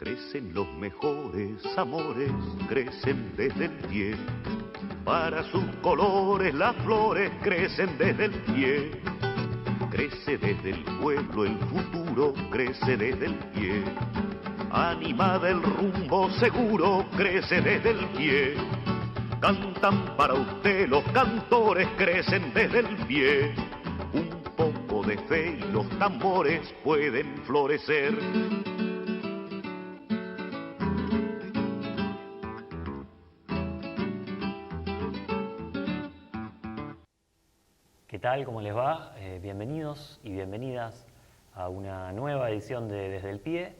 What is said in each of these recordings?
Crecen los mejores amores, crecen desde el pie. Para sus colores las flores crecen desde el pie. Crece desde el pueblo el futuro, crece desde el pie. Animada el rumbo seguro, crece desde el pie. Cantan para usted los cantores, crecen desde el pie. Un poco de fe y los tambores pueden florecer. ¿Qué tal? ¿Cómo les va? Bienvenidos y bienvenidas a una nueva edición de Desde el Pie.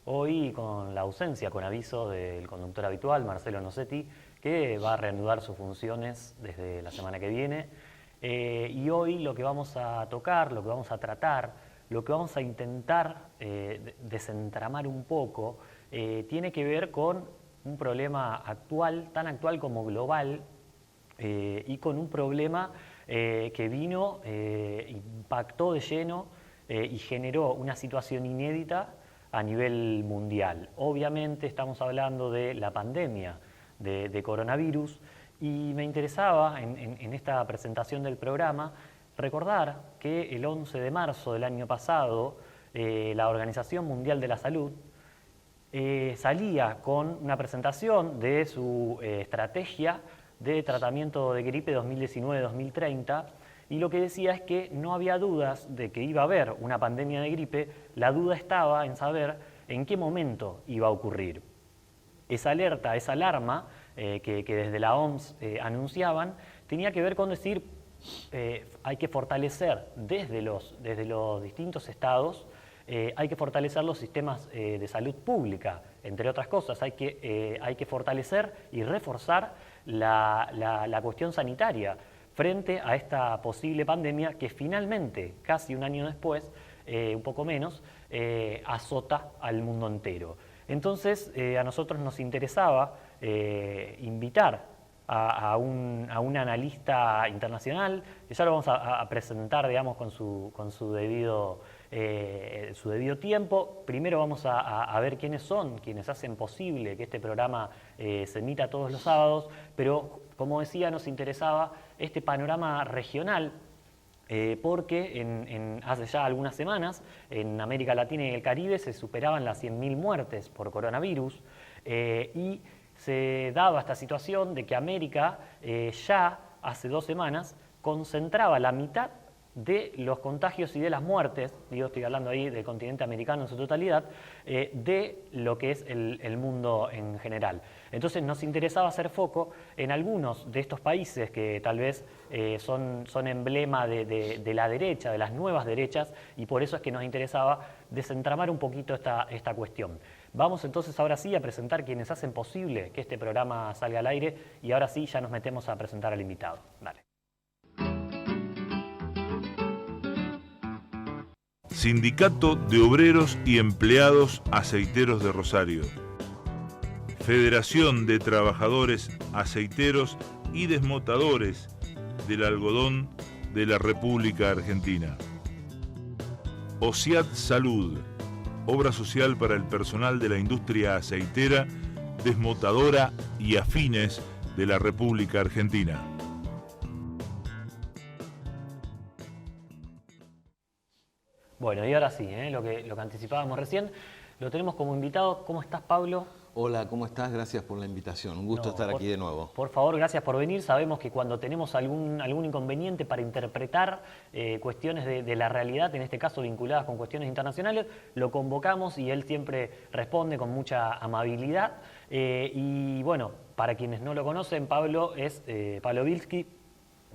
Hoy con la ausencia, con aviso del conductor habitual, Marcelo Nocetti, que va a reanudar sus funciones desde la semana que viene. Y hoy lo que vamos a tocar, lo que vamos a tratar, lo que vamos a intentar desentramar un poco, tiene que ver con un problema actual, tan actual como global, y con un problema que vino, impactó de lleno y generó una situación inédita a nivel mundial. Obviamente estamos hablando de la pandemia de coronavirus y me interesaba en esta presentación del programa recordar que el 11 de marzo del año pasado la Organización Mundial de la Salud salía con una presentación de su estrategia de tratamiento de gripe 2019-2030 y lo que decía es que no había dudas de que iba a haber una pandemia de gripe, la duda estaba en saber en qué momento iba a ocurrir. Esa alerta, esa alarma que desde la OMS anunciaban, tenía que ver con decir hay que fortalecer desde los distintos estados, hay que fortalecer los sistemas de salud pública, entre otras cosas, hay que fortalecer y reforzar la cuestión sanitaria frente a esta posible pandemia que finalmente, casi un año después, un poco menos, azota al mundo entero. Entonces, a nosotros nos interesaba invitar a un analista internacional, que ya lo vamos a presentar, digamos, con su debido tiempo. Primero vamos a ver quiénes son, quienes hacen posible que este programa se emita todos los sábados, pero como decía, nos interesaba este panorama regional, porque hace ya algunas semanas en América Latina y el Caribe se superaban las 100.000 muertes por coronavirus y se daba esta situación de que América ya hace 2 semanas concentraba la mitad de los contagios y de las muertes, estoy hablando ahí del continente americano en su totalidad, de lo que es el mundo en general. Entonces nos interesaba hacer foco en algunos de estos países que tal vez son emblema de la derecha, de las nuevas derechas, y por eso es que nos interesaba desentramar un poquito esta cuestión. Vamos entonces ahora sí a presentar quienes hacen posible que este programa salga al aire, y ahora sí ya nos metemos a presentar al invitado. Dale. Sindicato de Obreros y Empleados Aceiteros de Rosario. Federación de Trabajadores Aceiteros y Desmotadores del Algodón de la República Argentina. OSIAT Salud, obra social para el personal de la industria aceitera, desmotadora y afines de la República Argentina. Bueno, y ahora sí, lo que anticipábamos recién, lo tenemos como invitado. ¿Cómo estás, Pablo? Hola, ¿cómo estás? Gracias por la invitación. Un gusto estar aquí de nuevo. Por favor, gracias por venir. Sabemos que cuando tenemos algún inconveniente para interpretar cuestiones de la realidad, en este caso vinculadas con cuestiones internacionales, lo convocamos y él siempre responde con mucha amabilidad. Y bueno, para quienes no lo conocen, Pablo es Pablo Bilski.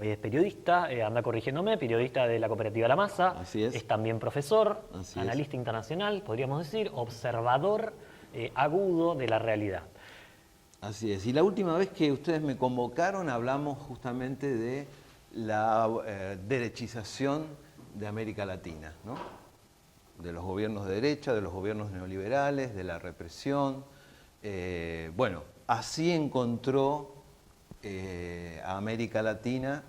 Es periodista, anda corrigiéndome, periodista de la Cooperativa La Masa. Así es. Es también profesor, Así analista internacional, podríamos decir, observador agudo de la realidad. Así es. Y la última vez que ustedes me convocaron hablamos justamente de la derechización de América Latina, ¿no? De los gobiernos de derecha, de los gobiernos neoliberales, de la represión. Bueno, así encontró a América Latina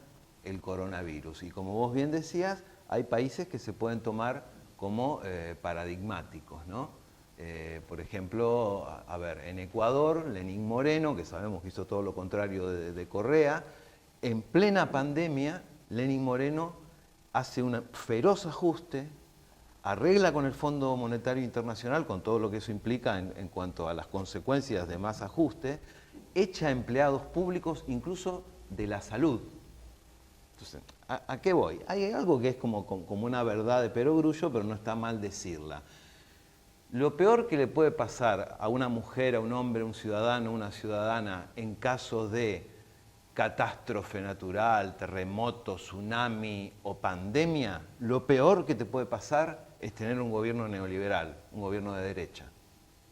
el coronavirus. Y como vos bien decías, hay países que se pueden tomar como paradigmáticos, ¿no? Por ejemplo, a ver, en Ecuador, Lenín Moreno, que sabemos que hizo todo lo contrario de Correa, en plena pandemia, Lenín Moreno hace un feroz ajuste, arregla con el Fondo Monetario Internacional, con todo lo que eso implica en cuanto a las consecuencias de más ajuste, echa empleados públicos, incluso de la salud. Entonces, ¿a qué voy? Hay algo que es como una verdad de perogrullo, pero no está mal decirla. Lo peor que le puede pasar a una mujer, a un hombre, a un ciudadano, a una ciudadana, en caso de catástrofe natural, terremoto, tsunami o pandemia, lo peor que te puede pasar es tener un gobierno neoliberal, un gobierno de derecha.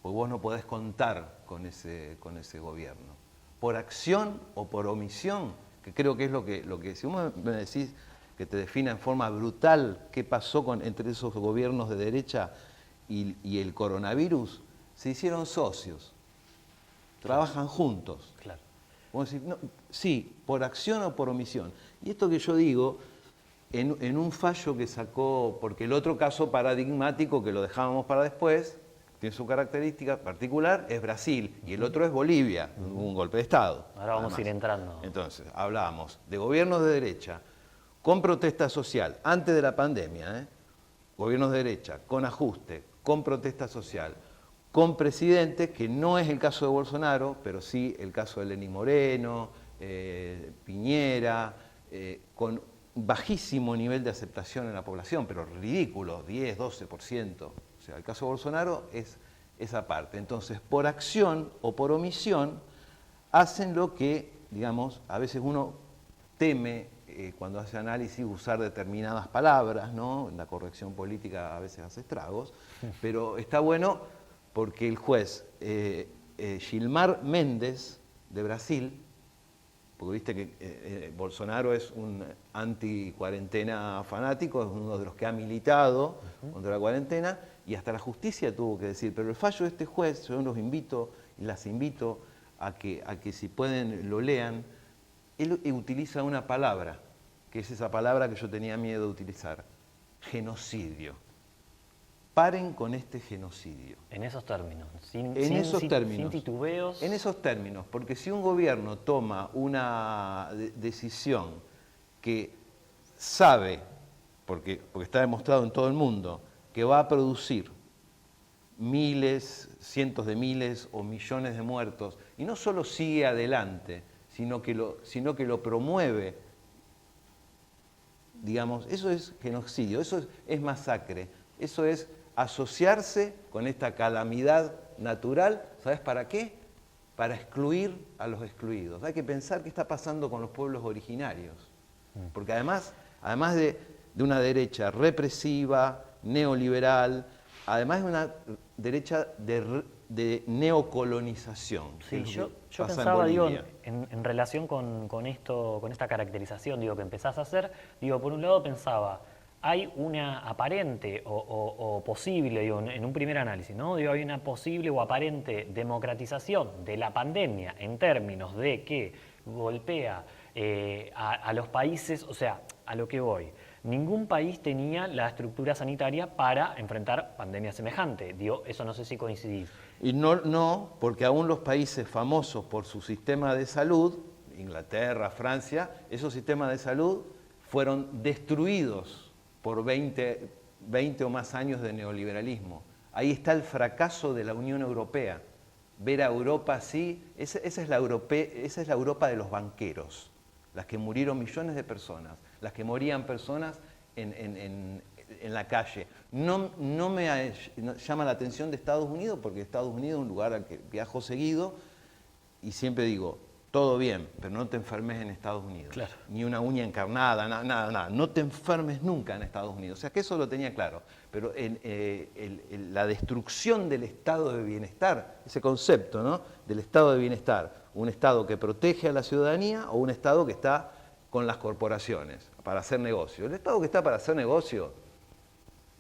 Porque vos no podés contar con ese gobierno. Por acción o por omisión, que creo que es lo que si vos me decís que te defina en forma brutal qué pasó entre esos gobiernos de derecha y el coronavirus, se hicieron socios, trabajan juntos. Claro. Vamos a decir, no, sí, por acción o por omisión. Y esto que yo digo, en un fallo que sacó, porque el otro caso paradigmático que lo dejábamos para después, tiene su característica particular, es Brasil, y el otro es Bolivia, un golpe de Estado. Ahora vamos a ir entrando. Entonces, hablábamos de gobiernos de derecha con protesta social, antes de la pandemia, gobiernos de derecha, con ajuste, con protesta social, con presidentes, que no es el caso de Bolsonaro, pero sí el caso de Lenín Moreno, Piñera, con bajísimo nivel de aceptación en la población, pero ridículo, 10, 12%. O sea, el caso de Bolsonaro es esa parte. Entonces, por acción o por omisión, hacen lo que, digamos, a veces uno teme cuando hace análisis usar determinadas palabras, ¿no? La corrección política a veces hace estragos, pero está bueno porque el juez Gilmar Mendes de Brasil, porque viste que Bolsonaro es un anti-cuarentena fanático, es uno de los que ha militado contra la cuarentena, y hasta la justicia tuvo que decir, pero el fallo de este juez, yo los invito y las invito a que si pueden lo lean, él utiliza una palabra, que es esa palabra que yo tenía miedo de utilizar, genocidio. Paren con este genocidio. En esos términos, Sin titubeos. En esos términos, porque si un gobierno toma una decisión que sabe, porque está demostrado en todo el mundo, que va a producir miles, cientos de miles o millones de muertos, y no solo sigue adelante, sino que lo promueve, digamos, eso es genocidio, eso es masacre, eso es asociarse con esta calamidad natural, ¿sabes para qué? Para excluir a los excluidos. Hay que pensar qué está pasando con los pueblos originarios, porque además de una derecha represiva, neoliberal, además de una derecha de neocolonización. Sí, yo pensaba, digo, en relación con esto, con esta caracterización, digo, que empezás a hacer, digo, por un lado pensaba, hay una aparente o posible, digo, en un primer análisis, ¿no? Digo, hay una posible o aparente democratización de la pandemia en términos de que golpea a los países, o sea, a lo que voy. Ningún país tenía la estructura sanitaria para enfrentar pandemia semejante. Digo, eso no sé si coincidís. Y no, porque aún los países famosos por su sistema de salud, Inglaterra, Francia, esos sistemas de salud fueron destruidos por 20 o más años de neoliberalismo. Ahí está el fracaso de la Unión Europea. Ver a Europa así, esa es la Europa de los banqueros, las que murieron millones de personas, las que morían personas en la calle. No me llama la atención de Estados Unidos, porque Estados Unidos es un lugar al que viajo seguido y siempre digo, todo bien, pero no te enfermes en Estados Unidos. Claro. Ni una uña encarnada, nada. No te enfermes nunca en Estados Unidos. O sea, que eso lo tenía claro. Pero la destrucción del estado de bienestar, ese concepto, ¿no? Del estado de bienestar, un estado que protege a la ciudadanía o un estado que está con las corporaciones para hacer negocio. El estado que está para hacer negocio,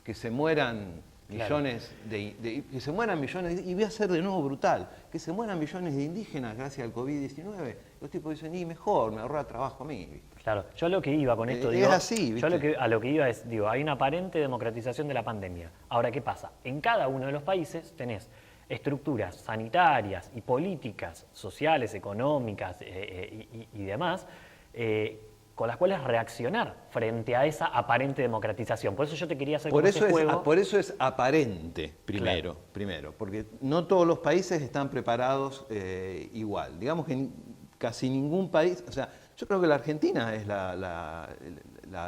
que se mueran millones que se mueran millones, y voy a ser de nuevo brutal, que se mueran millones de indígenas gracias al COVID-19, los tipos dicen, y mejor, me ahorra trabajo a mí, ¿viste? Claro, yo a lo que iba con esto, Es así, ¿viste? a lo que iba es, digo, hay una aparente democratización de la pandemia. Ahora, ¿qué pasa? En cada uno de los países tenés estructuras sanitarias y políticas sociales, económicas y demás, con las cuales reaccionar frente a esa aparente democratización. Por eso yo te quería hacer por como eso ese juego. por eso es aparente, primero, porque no todos los países están preparados igual. Digamos que casi ningún país, o sea, yo creo que la Argentina es la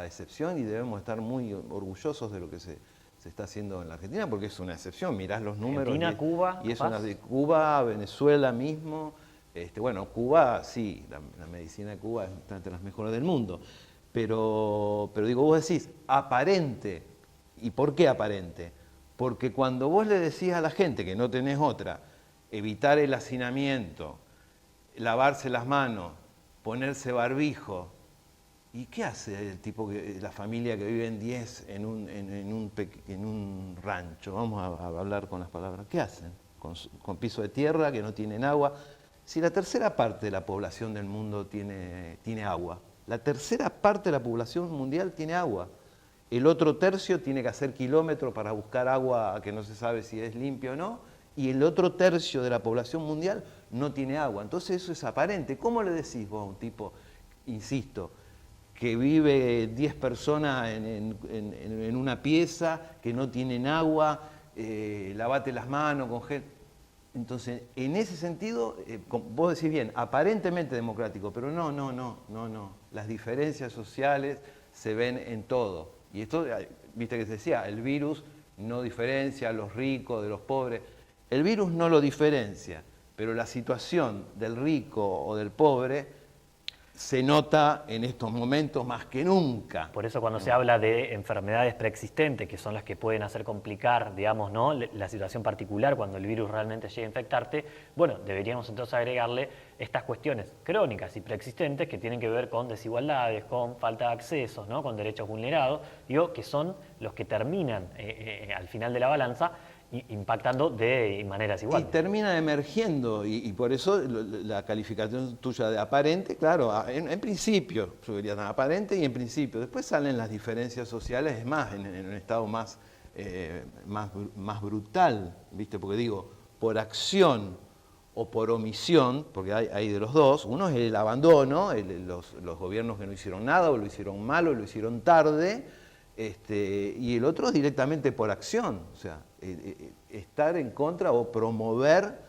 excepción y debemos estar muy orgullosos de lo que se está haciendo en la Argentina, porque es una excepción, mirás los números. Argentina, Cuba, y es una de Cuba, Venezuela mismo. Bueno, Cuba, sí, la medicina de Cuba está entre las mejores del mundo, pero digo, vos decís, aparente, ¿y por qué aparente? Porque cuando vos le decís a la gente que no tenés otra, evitar el hacinamiento, lavarse las manos, ponerse barbijo, ¿y qué hace el tipo, la familia que vive en 10 en un rancho? Vamos a hablar con las palabras, ¿qué hacen? Con piso de tierra, que no tienen agua. Si la tercera parte de la población del mundo tiene agua, la tercera parte de la población mundial tiene agua, el otro tercio tiene que hacer kilómetros para buscar agua que no se sabe si es limpia o no, y el otro tercio de la población mundial no tiene agua. Entonces eso es aparente. ¿Cómo le decís vos a un tipo, insisto, que vive 10 personas en una pieza, que no tienen agua, lavate las manos con gel? Entonces, en ese sentido, vos decís bien, aparentemente democrático, pero no. Las diferencias sociales se ven en todo. Y esto, viste que se decía, el virus no diferencia a los ricos de los pobres. El virus no lo diferencia, pero la situación del rico o del pobre se nota en estos momentos más que nunca. Por eso cuando se habla de enfermedades preexistentes, que son las que pueden hacer complicar, digamos, ¿no?, la situación particular cuando el virus realmente llegue a infectarte, bueno, deberíamos entonces agregarle estas cuestiones crónicas y preexistentes que tienen que ver con desigualdades, con falta de accesos, ¿no?, con derechos vulnerados, digo, que son los que terminan al final de la balanza impactando de maneras iguales. Y termina emergiendo, y por eso la calificación tuya de aparente, claro, en principio, yo diría tan aparente y en principio. Después salen las diferencias sociales, es más, en un estado más brutal, ¿viste? Porque digo, por acción o por omisión, porque hay de los dos, uno es el abandono, los gobiernos que no hicieron nada, o lo hicieron mal, o lo hicieron tarde, y el otro es directamente por acción, o sea, estar en contra o promover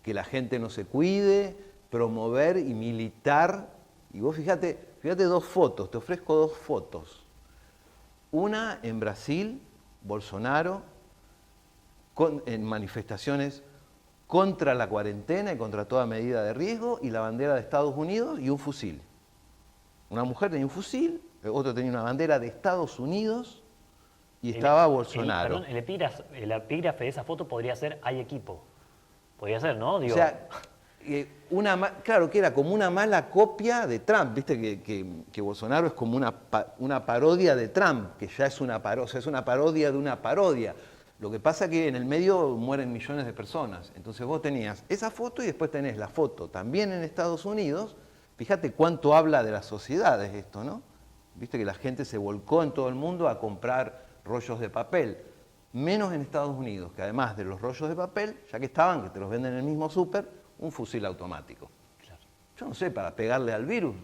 que la gente no se cuide, promover y militar. Y vos fíjate dos fotos, te ofrezco dos fotos. Una en Brasil, Bolsonaro, en manifestaciones contra la cuarentena y contra toda medida de riesgo, y la bandera de Estados Unidos y un fusil. Una mujer tenía un fusil, otro tenía una bandera de Estados Unidos y estaba Bolsonaro. El epígrafe de esa foto podría ser "hay equipo". Podría ser, ¿no? Digo, o sea, claro que era como una mala copia de Trump, viste que Bolsonaro es como una parodia de Trump, que ya es una parodia, o sea, es una parodia de una parodia. Lo que pasa es que en el medio mueren millones de personas. Entonces vos tenías esa foto y después tenés la foto también en Estados Unidos. Fíjate cuánto habla de las sociedades esto, ¿no? Viste que la gente se volcó en todo el mundo a comprar rollos de papel, menos en Estados Unidos, que además de los rollos de papel, ya que estaban, que te los venden en el mismo súper, un fusil automático. Claro. Yo no sé, para pegarle al virus,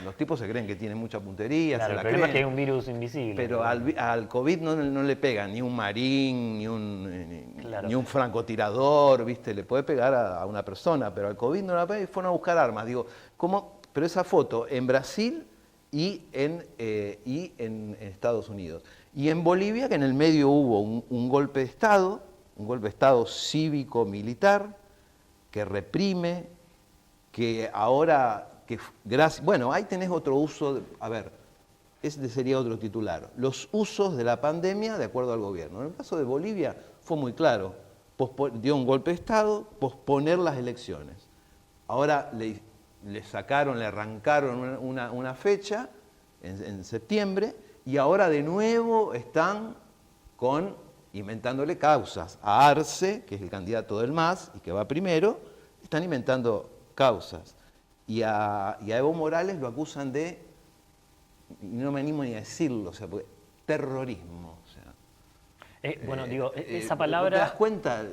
los tipos se creen que tienen mucha puntería, claro, se la el problema creen, es que hay un virus invisible. pero al COVID no le pega ni un marín, ni un francotirador, ¿viste? Le puede pegar a una persona, pero al COVID no la pega y fueron a buscar armas. Digo, ¿cómo? Pero esa foto en Brasil y en Estados Unidos. Y en Bolivia, que en el medio hubo un golpe de Estado cívico-militar, que reprime, que ahora, bueno, ahí tenés otro uso, ese sería otro titular, los usos de la pandemia de acuerdo al gobierno. En el caso de Bolivia fue muy claro, dio un golpe de Estado, posponer las elecciones. Ahora le arrancaron una fecha en septiembre, y ahora de nuevo están con inventándole causas. A Arce, que es el candidato del MAS y que va primero, están inventando causas. Y a Evo Morales lo acusan de, y no me animo ni a decirlo, o sea, terrorismo. O sea, bueno, digo, esa ¿te palabra... das cuenta?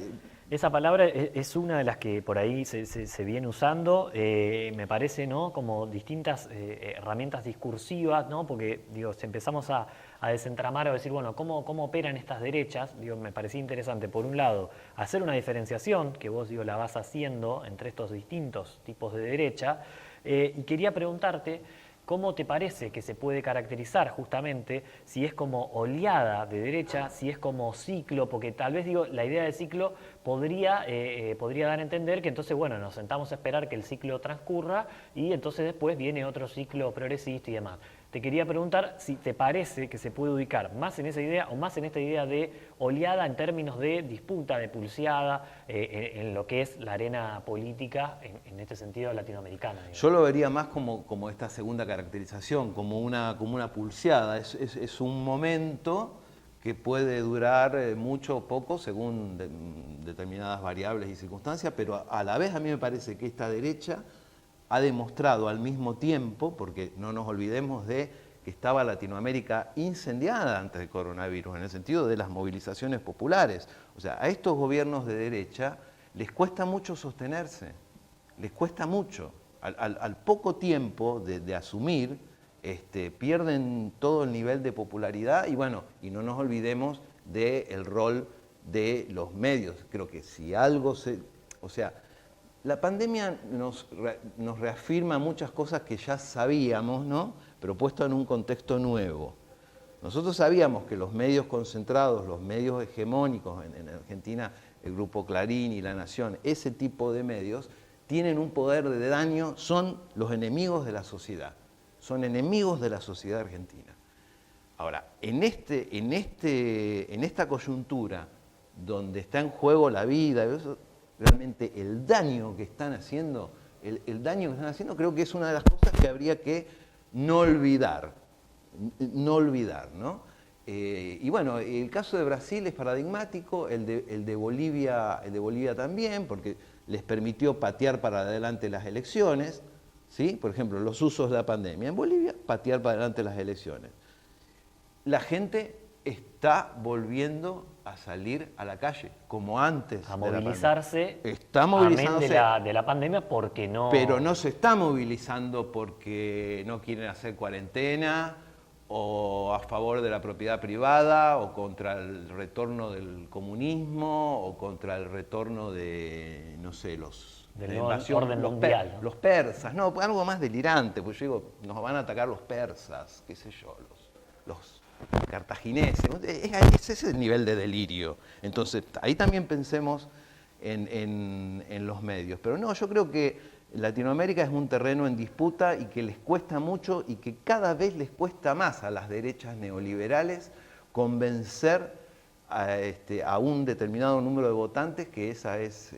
Esa palabra es una de las que por ahí se viene usando, me parece, ¿no? Como distintas herramientas discursivas, ¿no? Porque, digo, si empezamos a desentramar o decir, bueno, ¿cómo operan estas derechas? Digo, me parecía interesante, por un lado, hacer una diferenciación, que vos, digo, la vas haciendo entre estos distintos tipos de derecha, y quería preguntarte, ¿cómo te parece que se puede caracterizar justamente si es como oleada de derecha, si es como ciclo? Porque tal vez, digo, la idea de ciclo podría dar a entender que entonces, bueno, nos sentamos a esperar que el ciclo transcurra y entonces después viene otro ciclo progresista y demás. Te quería preguntar si te parece que se puede ubicar más en esa idea o más en esta idea de oleada en términos de disputa, de pulseada, en lo que es la arena política, en este sentido latinoamericana. Digamos. Yo lo vería más como esta segunda caracterización, como una pulseada. Es un momento que puede durar mucho o poco según determinadas variables y circunstancias, pero a la vez a mí me parece que esta derecha ha demostrado al mismo tiempo, porque no nos olvidemos de que estaba Latinoamérica incendiada antes del coronavirus, en el sentido de las movilizaciones populares. O sea, a estos gobiernos de derecha les cuesta mucho sostenerse, les cuesta mucho. Al poco tiempo de asumir, pierden todo el nivel de popularidad y bueno, y no nos olvidemos del rol de los medios. Creo que si algo o sea, la pandemia nos reafirma muchas cosas que ya sabíamos, ¿no? Pero puesto en un contexto nuevo. Nosotros sabíamos que los medios concentrados, los medios hegemónicos en Argentina, el Grupo Clarín y La Nación, ese tipo de medios, tienen un poder de daño, son los enemigos de la sociedad. Son enemigos de la sociedad argentina. Ahora, en esta coyuntura, donde está en juego la vida, realmente el daño que están haciendo, creo que es una de las cosas que habría que no olvidar, ¿no? Y bueno, el caso de Brasil es paradigmático, el de Bolivia también, porque les permitió patear para adelante las elecciones, ¿sí? Por ejemplo, los usos de la pandemia. En Bolivia, patear para adelante las elecciones. La gente está volviendo a salir a la calle, como antes. A movilizarse. Está movilizándose. De la pandemia porque no. Pero no se está movilizando porque no quieren hacer cuarentena, o a favor de la propiedad privada, o contra el retorno del comunismo, o contra el retorno de, no sé, del nuevo orden mundial, ¿no? Los persas, no, algo más delirante, pues yo digo, nos van a atacar los persas, qué sé yo, los cartagineses, ese es el nivel de delirio. Entonces, ahí también pensemos en los medios. Pero no, yo creo que Latinoamérica es un terreno en disputa y que les cuesta mucho y que cada vez les cuesta más a las derechas neoliberales convencer a un determinado número de votantes que esa es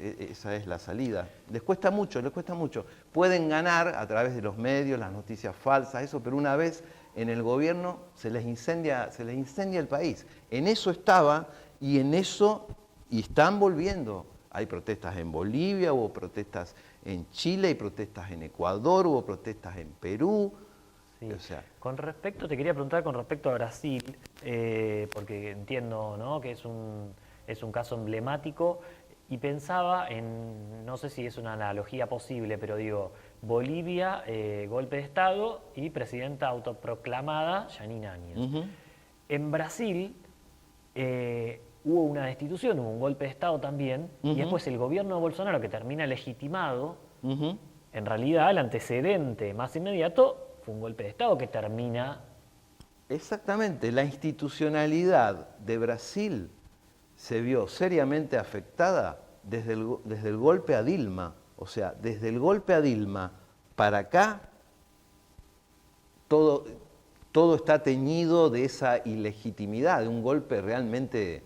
la salida. Les cuesta mucho. Pueden ganar a través de los medios, las noticias falsas, eso, pero una vez en el gobierno se les incendia el país. En eso estaba y están volviendo. Hay protestas en Bolivia, hubo protestas en Chile, hay protestas en Ecuador, hubo protestas en Perú. Sí. O sea, te quería preguntar con respecto a Brasil, porque entiendo, ¿no?, que es un caso emblemático y pensaba en, no sé si es una analogía posible, pero digo, Bolivia, golpe de Estado y presidenta autoproclamada, Janine Áñez. uh-huh. En Brasil hubo una destitución, hubo un golpe de Estado también, uh-huh. y después el gobierno de Bolsonaro, que termina legitimado, uh-huh. en realidad el antecedente más inmediato fue un golpe de Estado que termina... Exactamente, la institucionalidad de Brasil se vio seriamente afectada desde el golpe a Dilma. O sea, desde el golpe a Dilma para acá, todo está teñido de esa ilegitimidad, de un golpe realmente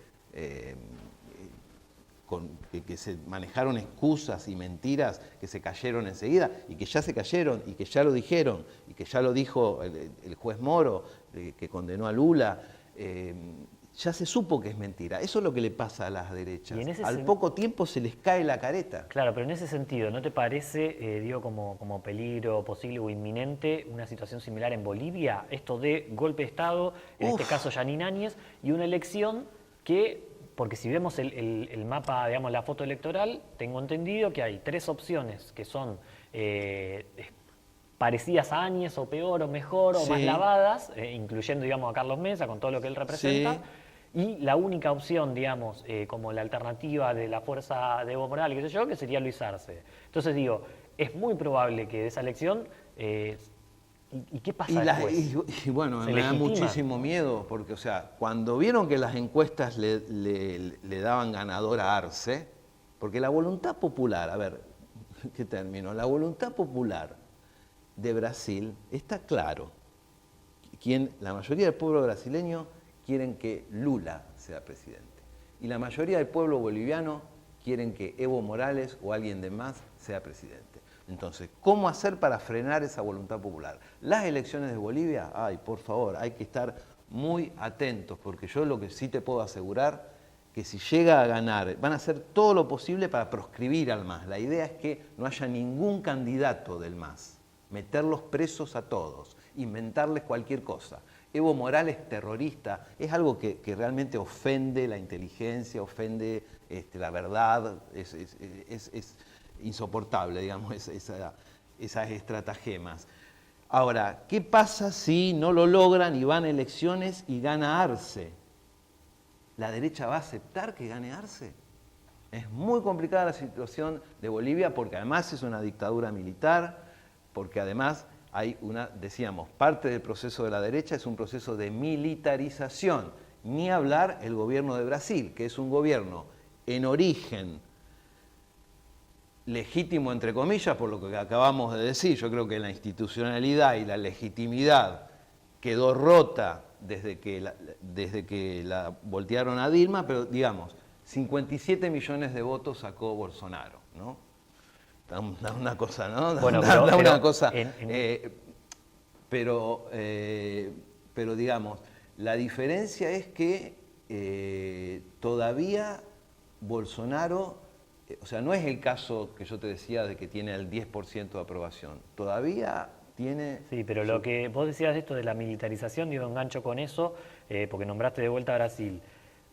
que se manejaron excusas y mentiras que se cayeron enseguida y que ya se cayeron y que ya lo dijeron y que ya lo dijo el juez Moro, que condenó a Lula. ya se supo que es mentira. Eso es lo que le pasa a las derechas. Y en ese Al poco tiempo se les cae la careta. Claro, pero en ese sentido, ¿no te parece, digo, como peligro posible o inminente una situación similar en Bolivia? Esto de golpe de Estado, en este caso Yanine Áñez, y una elección que, porque si vemos el mapa, digamos, la foto electoral, tengo entendido que hay 3 opciones que son parecidas a Áñez, o peor, o mejor, o más lavadas, incluyendo, digamos, a Carlos Mesa, con todo lo que él representa. Y la única opción, digamos, como la alternativa de la fuerza de Evo Morales, qué sé yo, que sería Luis Arce. Entonces digo, es muy probable que de esa elección... ¿Y qué pasa después? Y bueno, me da muchísimo miedo, porque, o sea, cuando vieron que las encuestas le daban ganador a Arce, porque la voluntad popular, a ver, ¿qué término? La voluntad popular de Brasil está claro. La mayoría del pueblo brasileño quieren que Lula sea presidente. Y la mayoría del pueblo boliviano quieren que Evo Morales o alguien de más sea presidente. Entonces, ¿cómo hacer para frenar esa voluntad popular? Las elecciones de Bolivia, ay, por favor, hay que estar muy atentos, porque yo lo que sí te puedo asegurar, que si llega a ganar, van a hacer todo lo posible para proscribir al MAS. La idea es que no haya ningún candidato del MAS, meterlos presos a todos, inventarles cualquier cosa. Evo Morales terrorista es algo que realmente ofende la inteligencia, ofende la verdad, es insoportable, digamos, esas estratagemas. Ahora, ¿qué pasa si no lo logran y van a elecciones y gana Arce? ¿La derecha va a aceptar que gane Arce? Es muy complicada la situación de Bolivia porque además es una dictadura militar, porque además hay decíamos, parte del proceso de la derecha es un proceso de militarización. Ni hablar el gobierno de Brasil, que es un gobierno en origen legítimo, entre comillas, por lo que acabamos de decir. Yo creo que la institucionalidad y la legitimidad quedó rota desde que la voltearon a Dilma, pero digamos, 57 millones de votos sacó Bolsonaro, ¿no? Una cosa, ¿no? Bueno, una cosa. Pero digamos, la diferencia es que todavía Bolsonaro, o sea, no es el caso que yo te decía de que tiene el 10% de aprobación. Todavía tiene... Sí, pero lo que vos decías de esto de la militarización, digo, engancho con eso, porque nombraste de vuelta a Brasil.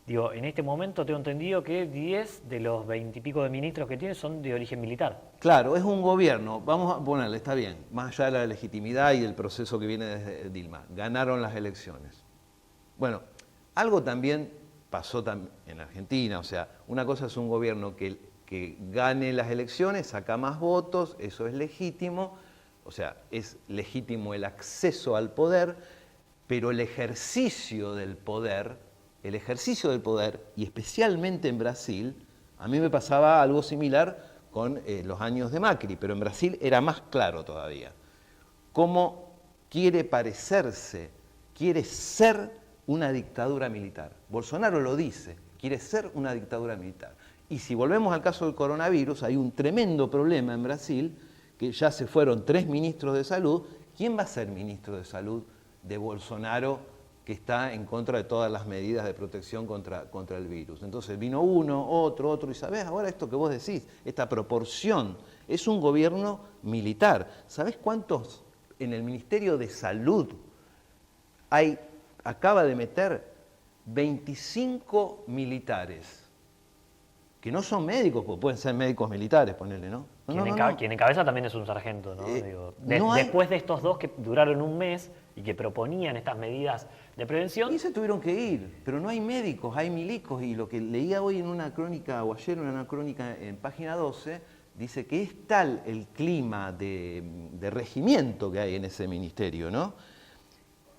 Digo, en este momento tengo entendido que 10 de los 20 y pico de ministros que tiene son de origen militar. Claro, es un gobierno, vamos a ponerle, está bien, más allá de la legitimidad y del proceso que viene desde Dilma. Ganaron las elecciones. Bueno, algo también pasó en Argentina, o sea, una cosa es un gobierno que gane las elecciones, saca más votos, eso es legítimo, o sea, es legítimo el acceso al poder, pero el ejercicio del poder, y especialmente en Brasil, a mí me pasaba algo similar con los años de Macri, pero en Brasil era más claro todavía. Cómo quiere parecerse, quiere ser una dictadura militar. Bolsonaro lo dice, quiere ser una dictadura militar. Y si volvemos al caso del coronavirus, hay un tremendo problema en Brasil, que ya se fueron 3 ministros de salud. ¿Quién va a ser ministro de salud de Bolsonaro, que está en contra de todas las medidas de protección contra el virus? Entonces vino uno, otro, y ¿sabés ahora esto que vos decís? Esta proporción. Es un gobierno militar. ¿Sabés cuántos en el Ministerio de Salud acaba de meter 25 militares? Que no son médicos, porque pueden ser médicos militares, ponele, ¿no? Quien encabeza también es un sargento, ¿no? Después de estos 2 que duraron un mes y que proponían estas medidas de prevención... Y se tuvieron que ir, pero no hay médicos, hay milicos, y lo que leía hoy en una crónica, o ayer en una crónica en Página 12, dice que es tal el clima de regimiento que hay en ese ministerio, ¿no?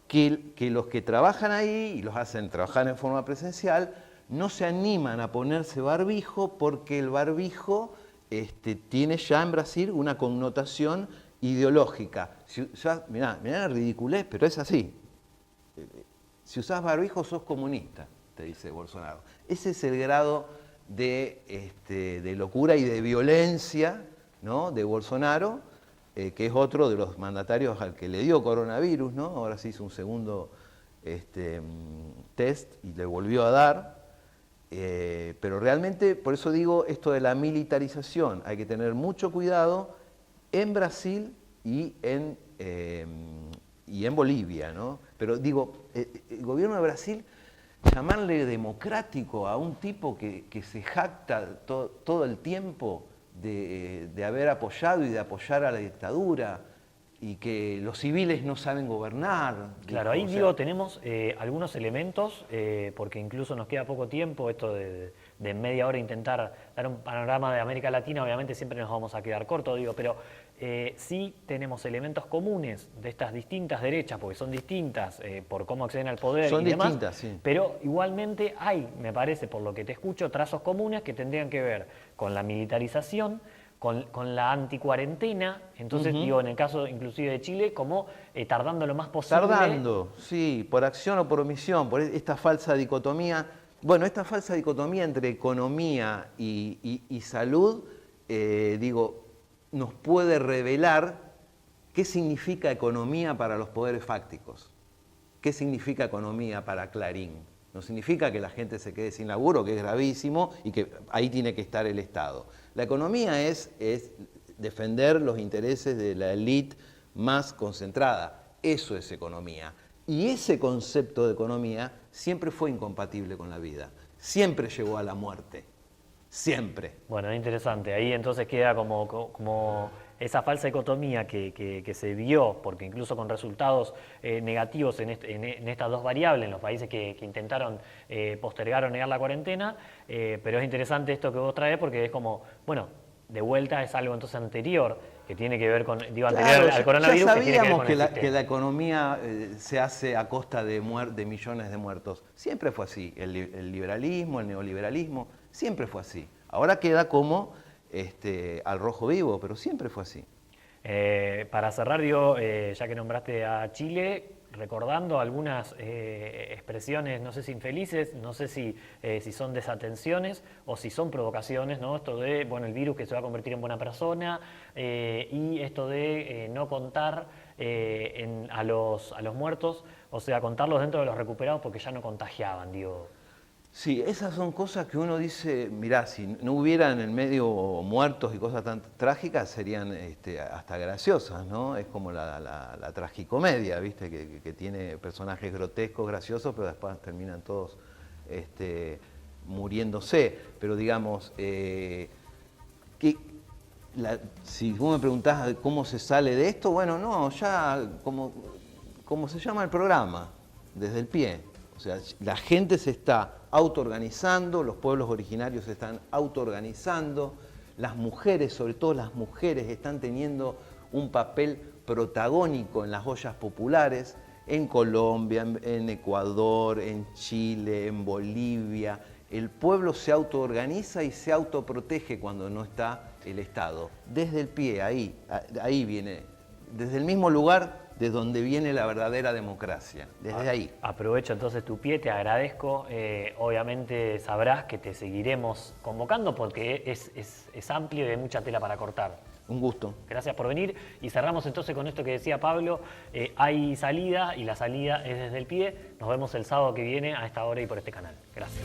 Que los que trabajan ahí, y los hacen trabajar en forma presencial, no se animan a ponerse barbijo porque el barbijo tiene ya en Brasil una connotación ideológica. Mirá la ridiculez, pero es así. Si usás barbijo sos comunista, te dice Bolsonaro. Ese es el grado de locura y de violencia, ¿no?, de Bolsonaro, que es otro de los mandatarios al que le dio coronavirus, ¿no? Ahora se hizo un segundo test y le volvió a dar. Pero realmente, por eso digo, esto de la militarización, hay que tener mucho cuidado en Brasil y en Bolivia, ¿no? Pero digo, el gobierno de Brasil, llamarle democrático a un tipo que se jacta todo el tiempo de haber apoyado y de apoyar a la dictadura, y que los civiles no saben gobernar. Claro, ahí digo, tenemos algunos elementos, porque incluso nos queda poco tiempo, esto de en media hora intentar dar un panorama de América Latina, obviamente siempre nos vamos a quedar cortos, digo, pero sí tenemos elementos comunes de estas distintas derechas, porque son distintas por cómo acceden al poder son y demás, distintas, sí. Pero igualmente hay, me parece, por lo que te escucho, trazos comunes que tendrían que ver con la militarización, con la anticuarentena, entonces digo, en el caso inclusive de Chile, como tardando lo más posible. Tardando, sí, por acción o por omisión, por esta falsa dicotomía. Bueno, esta falsa dicotomía entre economía y salud, digo, nos puede revelar qué significa economía para los poderes fácticos, qué significa economía para Clarín. No significa que la gente se quede sin laburo, que es gravísimo y que ahí tiene que estar el Estado. La economía es defender los intereses de la élite más concentrada. Eso es economía. Y ese concepto de economía siempre fue incompatible con la vida. Siempre llevó a la muerte. Siempre. Bueno, es interesante. Ahí entonces queda como esa falsa dicotomía que se vio, porque incluso con resultados negativos en estas dos variables, en los países que intentaron postergar o negar la cuarentena, pero es interesante esto que vos traes porque es como, bueno, de vuelta es algo entonces anterior, que tiene que ver con, digo, anterior Claro, al coronavirus. Ya que tiene que ver sabíamos con que, el sistema. la economía se hace a costa de millones de muertos. Siempre fue así. El liberalismo, el neoliberalismo, siempre fue así. Ahora queda como al rojo vivo, pero siempre fue así. Para cerrar, digo, ya que nombraste a Chile, recordando algunas expresiones, no sé si infelices, no sé si son desatenciones o si son provocaciones, ¿no? Esto de, bueno, el virus que se va a convertir en buena persona y esto de no contar a los muertos, o sea, contarlos dentro de los recuperados porque ya no contagiaban, digo. Sí, esas son cosas que uno dice, mirá, si no hubiera en el medio muertos y cosas tan trágicas, serían hasta graciosas, ¿no? Es como la tragicomedia, ¿viste? Que tiene personajes grotescos, graciosos, pero después terminan todos muriéndose. Pero digamos, si vos me preguntás cómo se sale de esto, bueno, no, ya como se llama el programa, desde el pie. O sea, la gente se está autoorganizando, los pueblos originarios se están autoorganizando, las mujeres, sobre todo las mujeres, están teniendo un papel protagónico en las ollas populares, en Colombia, en Ecuador, en Chile, en Bolivia. El pueblo se autoorganiza y se autoprotege cuando no está el Estado. Desde el pie, ahí viene, desde el mismo lugar de donde viene la verdadera democracia, desde ahí. Aprovecho entonces tu pie, te agradezco. Obviamente sabrás que te seguiremos convocando porque es amplio y hay mucha tela para cortar. Un gusto. Gracias por venir y cerramos entonces con esto que decía Pablo. Hay salida y la salida es desde el pie. Nos vemos el sábado que viene a esta hora y por este canal. Gracias.